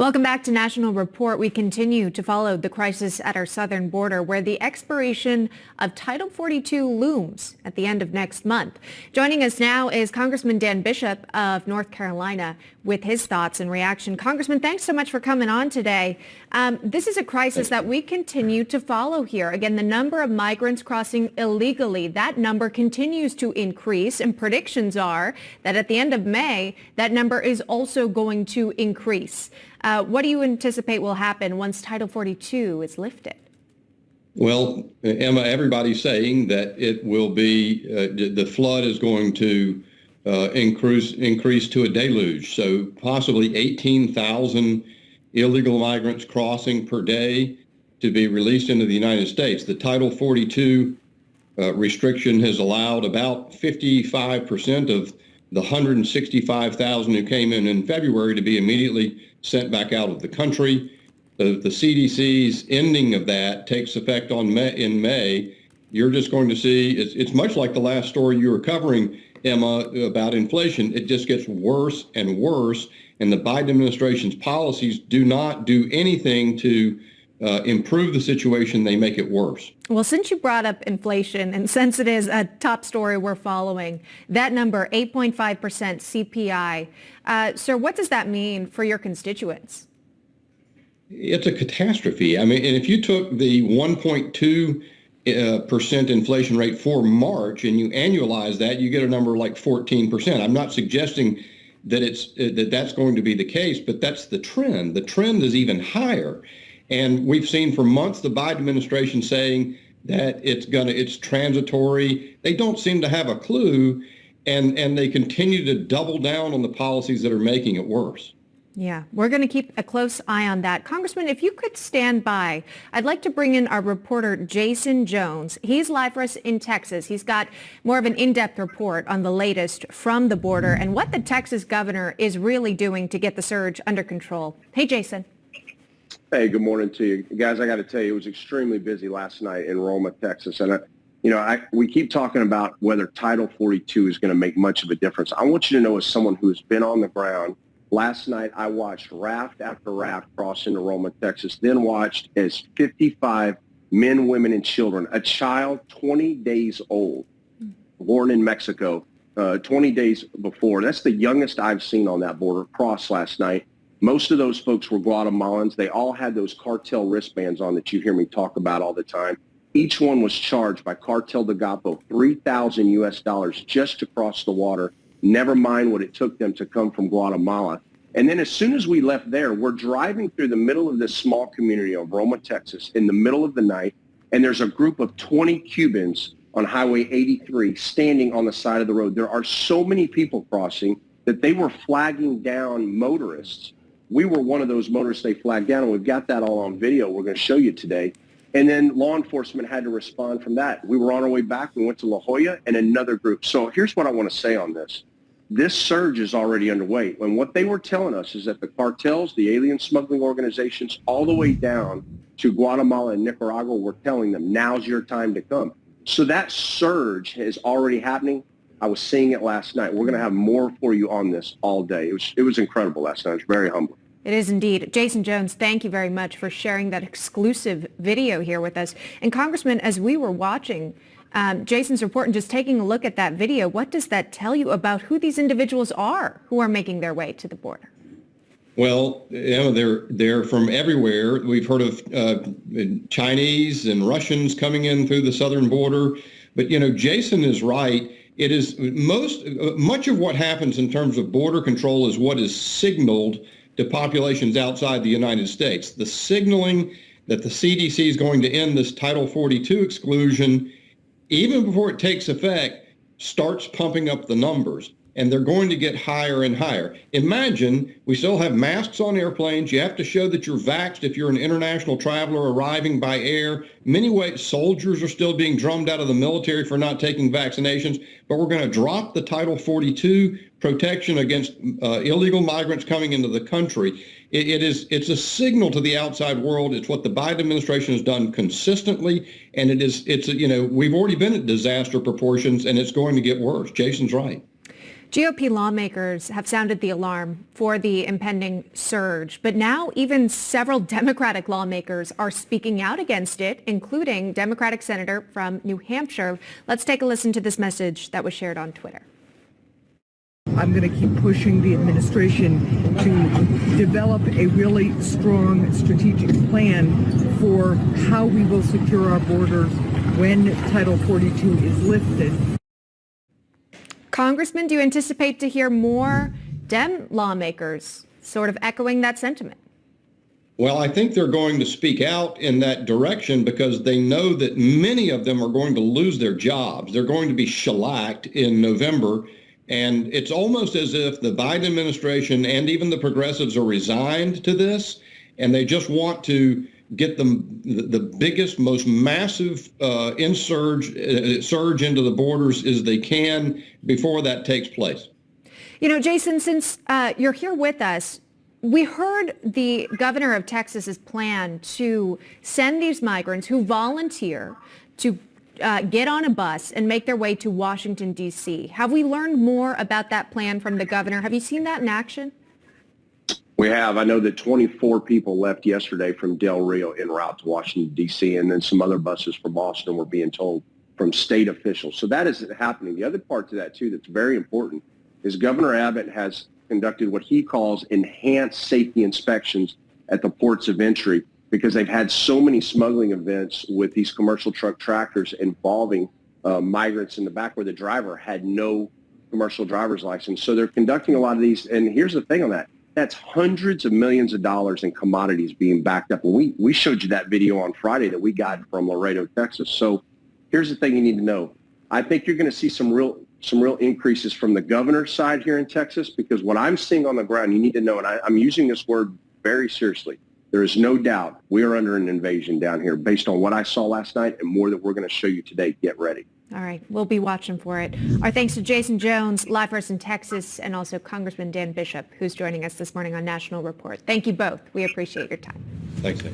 Welcome back to National Report. We continue to follow the crisis at our southern border where the expiration of Title 42 looms at the end of next month. Joining us now is Congressman Dan Bishop of North Carolina with his thoughts and reaction. Congressman, thanks so much for coming on today. This is a crisis that we continue to follow here. Again, the number of migrants crossing illegally, that number continues to increase, and predictions are that at the end of May, that number is also going to increase. What do you anticipate will happen once Title 42 is lifted? Well, Emma, everybody's saying that it will be, the flood is going to increase to a deluge. So possibly 18,000 illegal migrants crossing per day to be released into the United States. The Title 42 restriction has allowed about 55% of the 165,000 who came in February to be immediately sent back out of the country. The CDC's ending of that takes effect in May. You're just going to see, it's much like the last story you were covering, Emma, about inflation. It just gets worse and worse, and the Biden administration's policies do not do anything to improve the situation. They make it worse. Well, since you brought up inflation, and since it is a top story we're following, that number, 8.5% CPI. Sir, what does that mean for your constituents? It's a catastrophe. I mean, and if you took the 1.2% inflation rate for March and you annualize that, you get a number like 14%. I'm not suggesting that that's going to be the case, but that's the trend. The trend is even higher. And we've seen for months the Biden administration saying that it's transitory. They don't seem to have a clue, and they continue to double down on the policies that are making it worse. Yeah, we're going to keep a close eye on that. Congressman, if you could stand by, I'd like to bring in our reporter, Jason Jones. He's live for us in Texas. He's got more of an in-depth report on the latest from the border and what the Texas governor is really doing to get the surge under control. Hey, Jason. Hey, good morning to you. Guys, I got to tell you, it was extremely busy last night in Roma, Texas. And, we keep talking about whether Title 42 is going to make much of a difference. I want you to know, as someone who has been on the ground, last night I watched raft after raft cross into Roma, Texas, then watched as 55 men, women, and children, a child 20 days old, born in Mexico, 20 days before. That's the youngest I've seen on that border cross last night. Most of those folks were Guatemalans. They all had those cartel wristbands on that you hear me talk about all the time. Each one was charged by Cartel de Gapo $3,000 US just to cross the water, never mind what it took them to come from Guatemala. And then as soon as we left there, we're driving through the middle of this small community of Roma, Texas, in the middle of the night, and there's a group of 20 Cubans on Highway 83 standing on the side of the road. There are so many people crossing that they were flagging down motorists. We were one of those motorists they flagged down, and we've got that all on video we're going to show you today. And then law enforcement had to respond from that. We were on our way back. We went to La Jolla and another group. So here's what I want to say on this. This surge is already underway. And what they were telling us is that the cartels, the alien smuggling organizations, all the way down to Guatemala and Nicaragua were telling them, now's your time to come. So that surge is already happening. I was seeing it last night. We're going to have more for you on this all day. It was incredible last night. It was very humbling. It is indeed. Jason Jones, thank you very much for sharing that exclusive video here with us. And Congressman, as we were watching Jason's report and just taking a look at that video, what does that tell you about who these individuals are who are making their way to the border? Well, they're from everywhere. We've heard of Chinese and Russians coming in through the southern border. But, Jason is right. It is much of what happens in terms of border control is what is signaled to populations outside the United States. The signaling that the CDC is going to end this Title 42 exclusion, even before it takes effect, starts pumping up the numbers. And they're going to get higher and higher. Imagine we still have masks on airplanes. You have to show that you're vaxxed if you're an international traveler arriving by air. Many ways, soldiers are still being drummed out of the military for not taking vaccinations. But we're going to drop the Title 42 protection against illegal migrants coming into the country. It's a signal to the outside world. It's what the Biden administration has done consistently, and we've already been at disaster proportions, and it's going to get worse. Jason's right. GOP lawmakers have sounded the alarm for the impending surge, but now even several Democratic lawmakers are speaking out against it, including Democratic Senator from New Hampshire. Let's take a listen to this message that was shared on Twitter. I'm going to keep pushing the administration to develop a really strong strategic plan for how we will secure our borders when Title 42 is lifted. Congressman, do you anticipate to hear more Dem lawmakers sort of echoing that sentiment? Well, I think they're going to speak out in that direction because they know that many of them are going to lose their jobs. They're going to be shellacked in November. And it's almost as if the Biden administration and even the progressives are resigned to this, and they just want to get the biggest, most massive surge into the borders as they can before that takes place. You know, Jason, since you're here with us, we heard the governor of Texas's plan to send these migrants who volunteer to get on a bus and make their way to Washington, D.C. Have we learned more about that plan from the governor? Have you seen that in action? We have. I know that 24 people left yesterday from Del Rio en route to Washington, D.C., and then some other buses from Boston were being told from state officials. So that is happening. The other part to that, too, that's very important is Governor Abbott has conducted what he calls enhanced safety inspections at the ports of entry because they've had so many smuggling events with these commercial truck tractors involving migrants in the back where the driver had no commercial driver's license. So they're conducting a lot of these. And here's the thing on that. That's hundreds of millions of dollars in commodities being backed up. And we showed you that video on Friday that we got from Laredo, Texas. So here's the thing you need to know. I think you're going to see some real increases from the governor's side here in Texas, because what I'm seeing on the ground, you need to know, and I'm using this word very seriously. There is no doubt we are under an invasion down here based on what I saw last night and more that we're going to show you today. Get ready. All right. We'll be watching for it. Our thanks to Jason Jones, live for us in Texas, and also Congressman Dan Bishop, who's joining us this morning on National Report. Thank you both. We appreciate your time. Thanks, Nick.